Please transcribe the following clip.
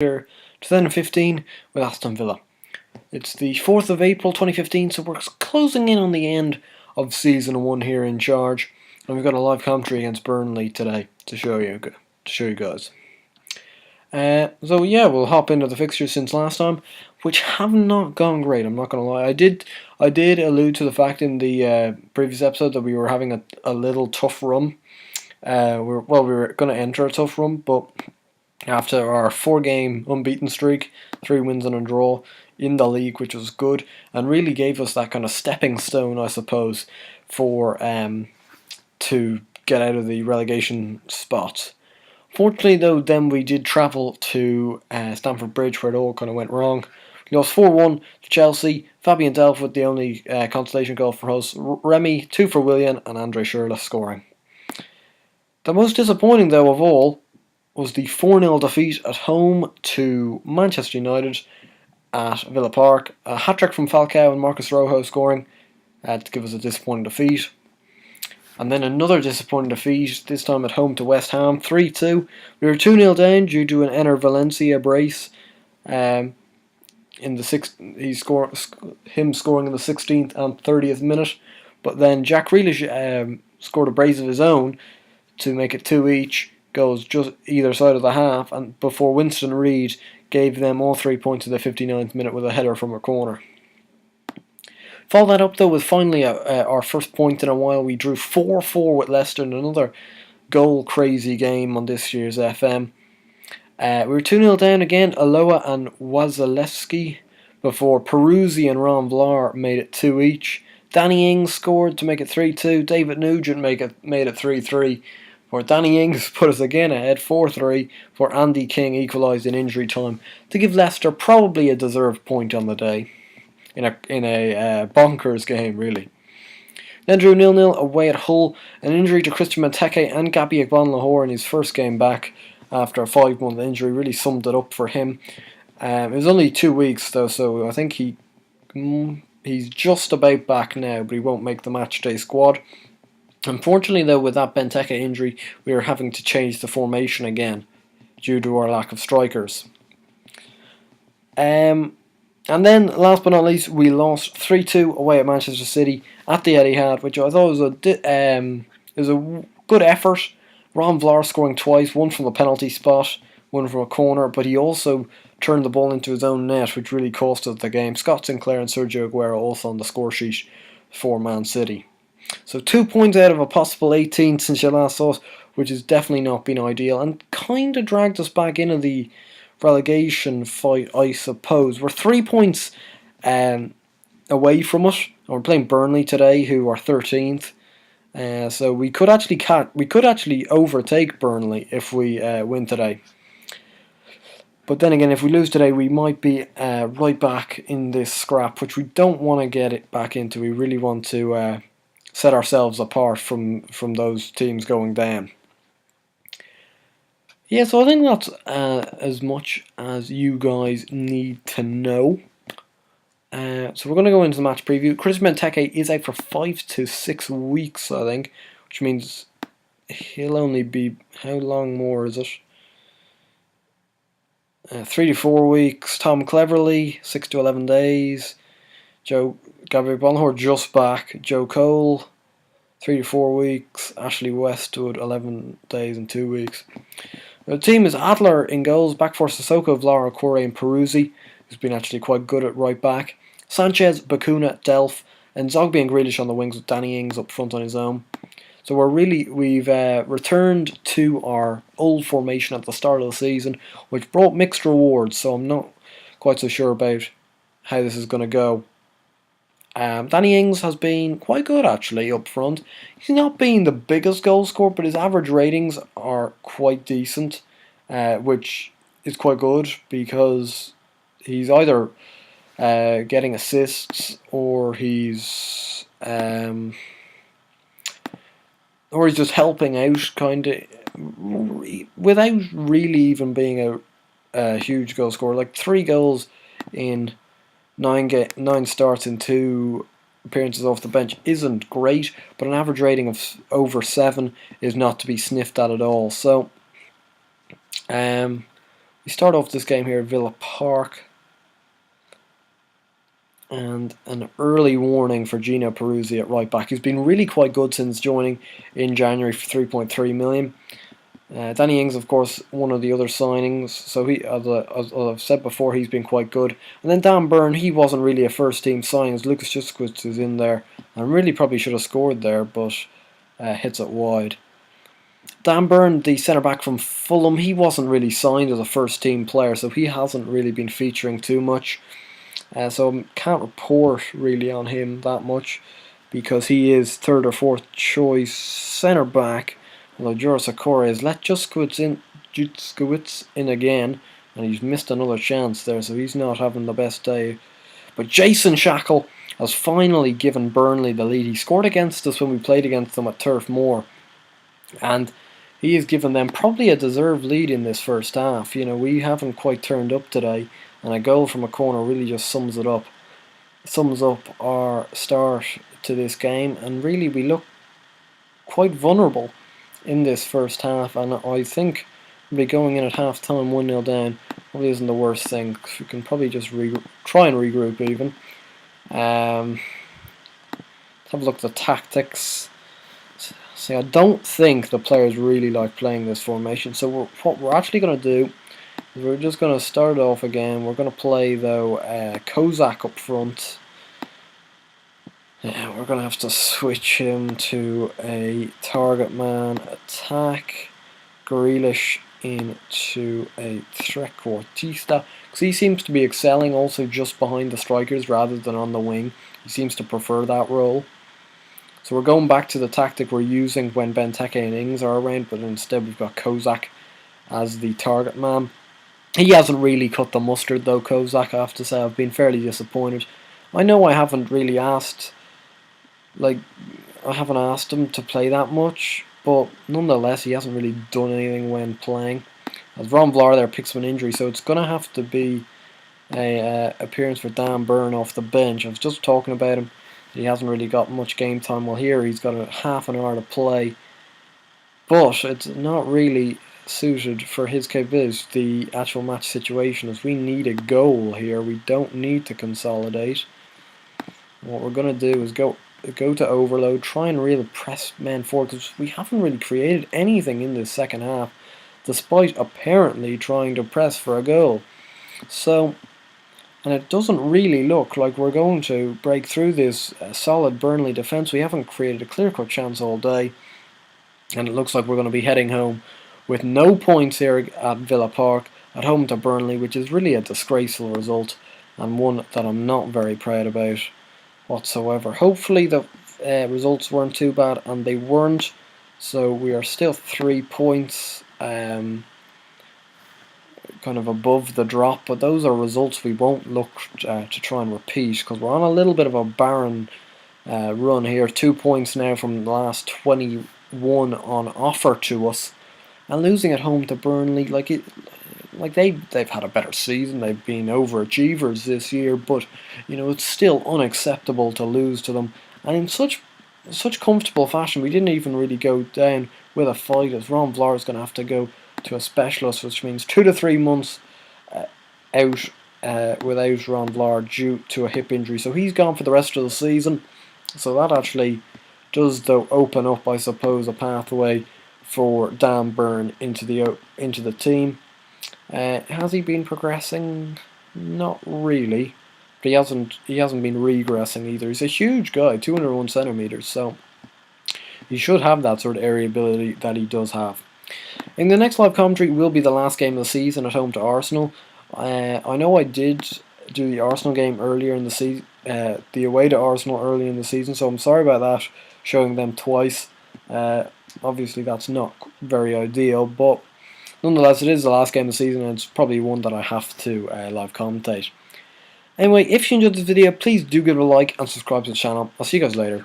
2015 with Aston Villa. It's the 4th of April 2015, so we're closing in on the end of Season 1 here in charge. And we've got a live commentary against Burnley today to show you guys. So yeah, we'll hop into the fixtures since last time, which have not gone great. I'm not going to lie. I did allude to the fact in the previous episode that we were having a little tough run. We were going to enter a tough run, but after our 4-game unbeaten streak, 3 wins and a draw in the league, which was good, and really gave us that kind of stepping stone, I suppose, for to get out of the relegation spots. Fortunately, though, then we did travel to Stamford Bridge, where it all kind of went wrong. We lost 4-1 to Chelsea. Fabian Delph with the only consolation goal for us. Remy, 2 for Willian, and Andre Schürrle scoring. The most disappointing, though, of all was the 4-0 defeat at home to Manchester United at Villa Park. A hat-trick from Falcao and Marcus Rojo scoring to give us a disappointing defeat. And then another disappointing defeat, this time at home to West Ham, 3-2. We were 2-0 down due to an Enner Valencia brace. In the scoring in the 16th and 30th minute. But then Jack Grealish scored a brace of his own to make it 2 each. Goes just either side of the half, and before Winston Reid gave them all 3 points in the 59th minute with a header from a corner. Follow that up, though, with finally our first point in a while. We drew 4-4 with Leicester in another goal-crazy game on this year's FM. We were 2-0 down again, Aloha and Wasilewski, before Peruzzi and Ron Vlaar made it 2 each. Danny Ings scored to make it 3-2. David Nugent made it 3-3. For Danny Ings put us again ahead 4-3, for Andy King equalised in injury time to give Leicester probably a deserved point on the day in a bonkers game, really. Then drew 0-0 away at Hull. An injury to Christian Benteke and Gabby Agbonlahor in his first game back after a 5-month injury really summed it up for him. It was only 2 weeks though, so I think he's just about back now, but he won't make the matchday squad. Unfortunately, though, with that Benteke injury, we are having to change the formation again due to our lack of strikers. And then, last but not least, we lost 3-2 away at Manchester City at the Etihad, which I thought was a good effort. Ron Vlaar scoring twice, one from the penalty spot, one from a corner, but he also turned the ball into his own net, which really cost us the game. Scott Sinclair and Sergio Aguero also on the score sheet for Man City. So 2 points out of a possible 18 since you last saw us, which has definitely not been ideal, and kind of dragged us back into the relegation fight, I suppose. We're 3 points away from it. We're playing Burnley today, who are 13th. So we could actually overtake Burnley if we win today. But then again, if we lose today, we might be right back in this scrap, which we don't want to get it back into. We really want to set ourselves apart from those teams going down. Yeah, so I think that's as much as you guys need to know. So we're going to go into the match preview. Chris Benteke is out for 5 to 6 weeks, I think, which means he'll only be... How long more is it? 3 to 4 weeks. Tom Cleverley, 6 to 11 days. Gabriel Bonhor just back. Joe Cole, 3 to 4 weeks. Ashley Westwood, 11 days and 2 weeks. The team is Adler in goals. Back for Sissoko, Vlara, Corre and Peruzzi, who's been actually quite good at right back. Sanchez, Bacuna, Delph, and Zogby and Grealish on the wings with Danny Ings up front on his own. So we've returned to our old formation at the start of the season, which brought mixed rewards, so I'm not quite so sure about how this is going to go. Danny Ings has been quite good actually up front. He's not been the biggest goal scorer, but his average ratings are quite decent, which is quite good because he's either getting assists or he's just helping out, kind of, without really even being a huge goal scorer. Like 3 goals in 9 starts in 2 appearances off the bench isn't great, but an average rating of over 7 is not to be sniffed at all. So we We start off this game here at Villa Park. And an early warning for Gino Peruzzi at right back. He's been really quite good since joining in January for 3.3 million. Danny Ings, of course, one of the other signings. So he, as I've said before, he's been quite good. And then Dan Burn, he wasn't really a first team signing, as Lucas Juskowicz is in there, and really probably should have scored there, but hits it wide. Dan Burn, the centre back from Fulham, he wasn't really signed as a first team player, so he hasn't really been featuring too much. So I can't report really on him that much, because he is third or fourth choice centre back. Although Jura Sakura has let Juskowicz in again, and he's missed another chance there, so he's not having the best day. But Jason Shackle has finally given Burnley the lead. He scored against us when we played against them at Turf Moor, and he has given them probably a deserved lead in this first half. You know, we haven't quite turned up today, and a goal from a corner really just sums it up. Sums up our start to this game, and really we look quite vulnerable in this first half, and I think maybe going in at half time 1-0 down probably isn't the worst thing, because we can probably just try and regroup even. Let's have a look at the tactics. See, I don't think the players really like playing this formation, so what we're actually going to do is we're just going to start off again. We're going to play, though, Kozak up front. Yeah, we're going to have to switch him to a target man attack. Grealish into a trequartista, because he seems to be excelling also just behind the strikers rather than on the wing. He seems to prefer that role. So we're going back to the tactic we're using when Benteke and Ings are around, but instead we've got Kozak as the target man. He hasn't really cut the mustard though, Kozak, I have to say. I've been fairly disappointed. I know I haven't really asked, I haven't asked him to play that much, but nonetheless he hasn't really done anything when playing. As Ron Vlaar there picks up an injury, so it's going to have to be a appearance for Dan Burn off the bench. I was just talking about him. He hasn't really got much game time. Well, here he's got a half an hour to play, but it's not really suited for his capabilities, the actual match situation, as we need a goal here. We don't need to consolidate. What we're going to do is go to overload, try and really press men forward, because we haven't really created anything in this second half, despite apparently trying to press for a goal. So, and it doesn't really look like we're going to break through this solid Burnley defence. We haven't created a clear-cut chance all day, and it looks like we're going to be heading home with no points here at Villa Park, at home to Burnley, which is really a disgraceful result, and one that I'm not very proud about whatsoever. Hopefully the results weren't too bad, and they weren't, so we are still 3 points kind of above the drop, but those are results we won't look to try and repeat, because we're on a little bit of a barren run here. 2 points now from the last 21 on offer to us, and losing at home to Burnley, they've had a better season, they've been overachievers this year, but you know, it's still unacceptable to lose to them, and in such comfortable fashion. We didn't even really go down with a fight, as Ron Vlaar is going to have to go to a specialist, which means 2 to 3 months out without Ron Vlaar due to a hip injury. So he's gone for the rest of the season. So that actually does, though, open up, I suppose, a pathway for Dan Burn into the team. Has he been progressing? Not really. But he hasn't been regressing either. He's a huge guy, 201 centimeters, so he should have that sort of area ability that he does have. In the next live commentary will be the last game of the season at home to Arsenal. I know I did do the Arsenal game earlier in the season, the away to Arsenal early in the season, so I'm sorry about that, showing them twice. Obviously that's not very ideal, but nonetheless it is the last game of the season, and it's probably one that I have to live commentate. Anyway, if you enjoyed this video, please do give it a like and subscribe to the channel. I'll see you guys later.